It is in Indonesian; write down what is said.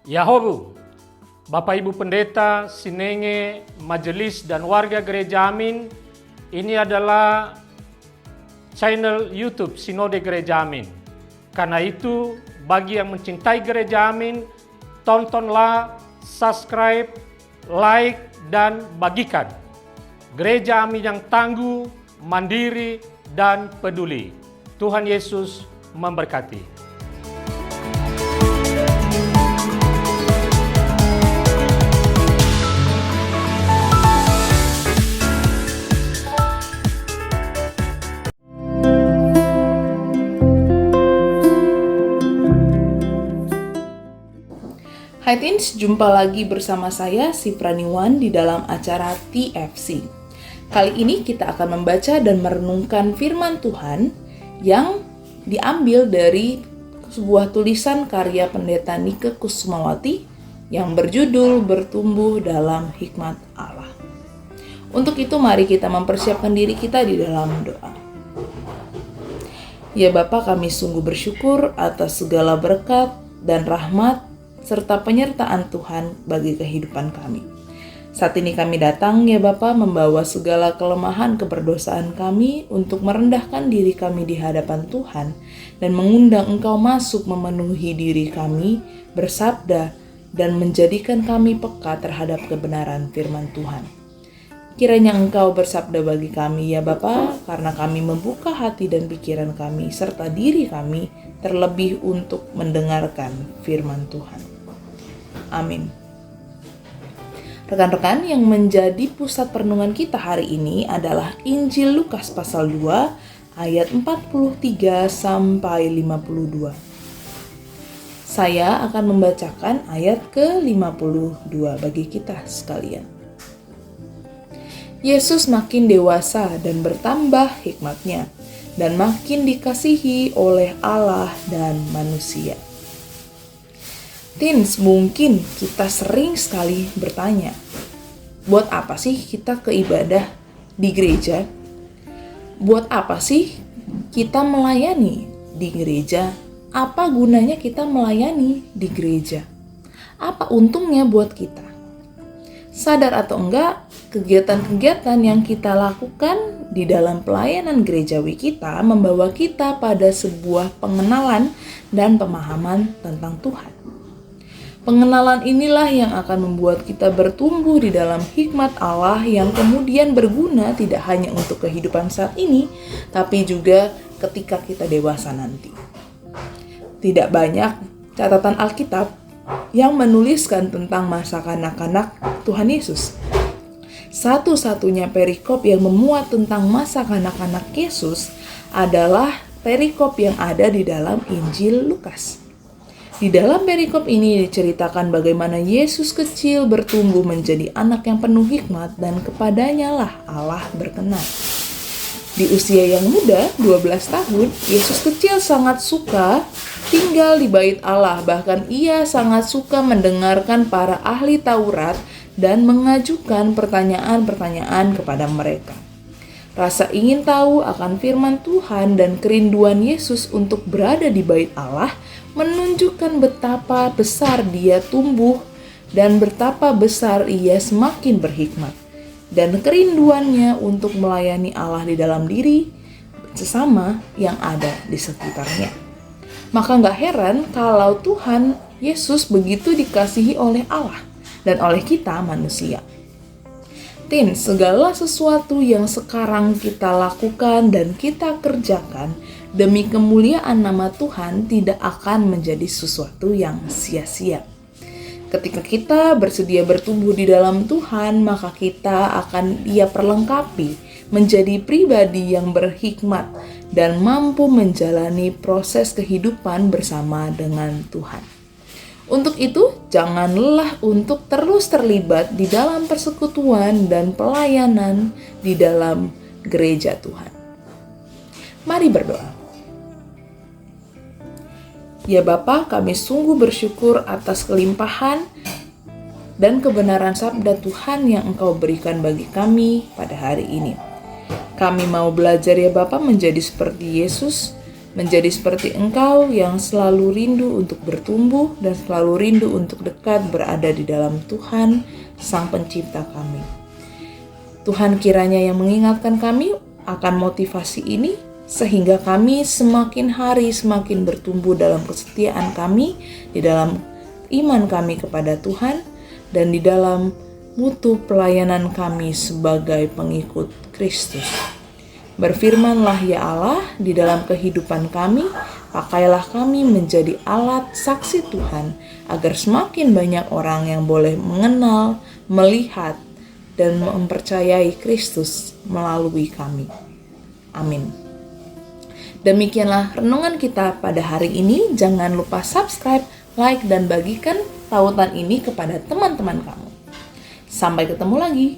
Yahobu, Bapak Ibu Pendeta, Sinenge, Majelis dan warga Gereja Amin, ini adalah channel YouTube Sinode Gereja Amin. Karena itu, bagi yang mencintai Gereja Amin, tontonlah, subscribe, like, dan bagikan. Gereja Amin yang tangguh, mandiri, dan peduli. Tuhan Yesus memberkati. Hai Teens, jumpa lagi bersama saya Sifraniwan di dalam acara TFC. Kali ini kita akan membaca dan merenungkan firman Tuhan yang diambil dari sebuah tulisan karya Pendeta Nike Kusumawati yang berjudul Bertumbuh dalam Hikmat Allah. Untuk itu mari kita mempersiapkan diri kita di dalam doa. Ya Bapa, kami sungguh bersyukur atas segala berkat dan rahmat serta penyertaan Tuhan bagi kehidupan kami. Saat ini kami datang ya Bapa membawa segala kelemahan keberdosaan kami untuk merendahkan diri kami di hadapan Tuhan dan mengundang Engkau masuk memenuhi diri kami, bersabda dan menjadikan kami peka terhadap kebenaran firman Tuhan. Kiranya Engkau bersabda bagi kami ya Bapa, karena kami membuka hati dan pikiran kami serta diri kami terlebih untuk mendengarkan firman Tuhan. Amin. Rekan-rekan, yang menjadi pusat perenungan kita hari ini adalah Injil Lukas pasal 2 ayat 43 sampai 52. Saya akan membacakan ayat ke-52 bagi kita sekalian. Yesus makin dewasa dan bertambah hikmatnya dan makin dikasihi oleh Allah dan manusia. Teens, mungkin kita sering sekali bertanya, buat apa sih kita ke ibadah di gereja? Buat apa sih kita melayani di gereja? Apa gunanya kita melayani di gereja? Apa untungnya buat kita? Sadar atau enggak, kegiatan-kegiatan yang kita lakukan di dalam pelayanan gerejawi kita membawa kita pada sebuah pengenalan dan pemahaman tentang Tuhan. Pengenalan inilah yang akan membuat kita bertumbuh di dalam hikmat Allah yang kemudian berguna tidak hanya untuk kehidupan saat ini, tapi juga ketika kita dewasa nanti. Tidak banyak catatan Alkitab yang menuliskan tentang masa kanak-kanak Tuhan Yesus. Satu-satunya perikop yang memuat tentang masa kanak-kanak Yesus adalah perikop yang ada di dalam Injil Lukas. Di dalam perikop ini diceritakan bagaimana Yesus kecil bertumbuh menjadi anak yang penuh hikmat dan kepadanya lah Allah berkenan. Di usia yang muda, 12 tahun, Yesus kecil sangat suka tinggal di bait Allah. Bahkan ia sangat suka mendengarkan para ahli Taurat dan mengajukan pertanyaan-pertanyaan kepada mereka. Rasa ingin tahu akan firman Tuhan dan kerinduan Yesus untuk berada di bait Allah menunjukkan betapa besar dia tumbuh dan betapa besar ia semakin berhikmat. Dan kerinduannya untuk melayani Allah di dalam diri sesama yang ada di sekitarnya. Maka gak heran kalau Tuhan Yesus begitu dikasihi oleh Allah dan oleh kita manusia. Segala sesuatu yang sekarang kita lakukan dan kita kerjakan demi kemuliaan nama Tuhan tidak akan menjadi sesuatu yang sia-sia. Ketika kita bersedia bertumbuh di dalam Tuhan, maka kita akan Dia perlengkapi menjadi pribadi yang berhikmat dan mampu menjalani proses kehidupan bersama dengan Tuhan. Untuk itu, jangan lelah untuk terus terlibat di dalam persekutuan dan pelayanan di dalam gereja Tuhan. Mari berdoa. Ya Bapa, kami sungguh bersyukur atas kelimpahan dan kebenaran sabda Tuhan yang Engkau berikan bagi kami pada hari ini. Kami mau belajar ya Bapa menjadi seperti Yesus menjadi seperti Engkau yang selalu rindu untuk bertumbuh dan selalu rindu untuk dekat berada di dalam Tuhan, Sang Pencipta kami. Tuhan kiranya yang mengingatkan kami akan motivasi ini, sehingga kami semakin hari semakin bertumbuh dalam kesetiaan kami, di dalam iman kami kepada Tuhan, dan di dalam mutu pelayanan kami sebagai pengikut Kristus. Berfirmanlah ya Allah di dalam kehidupan kami, pakailah kami menjadi alat saksi Tuhan, agar semakin banyak orang yang boleh mengenal, melihat, dan mempercayai Kristus melalui kami. Amin. Demikianlah renungan kita pada hari ini. Jangan lupa subscribe, like, dan bagikan tautan ini kepada teman-teman kamu. Sampai ketemu lagi.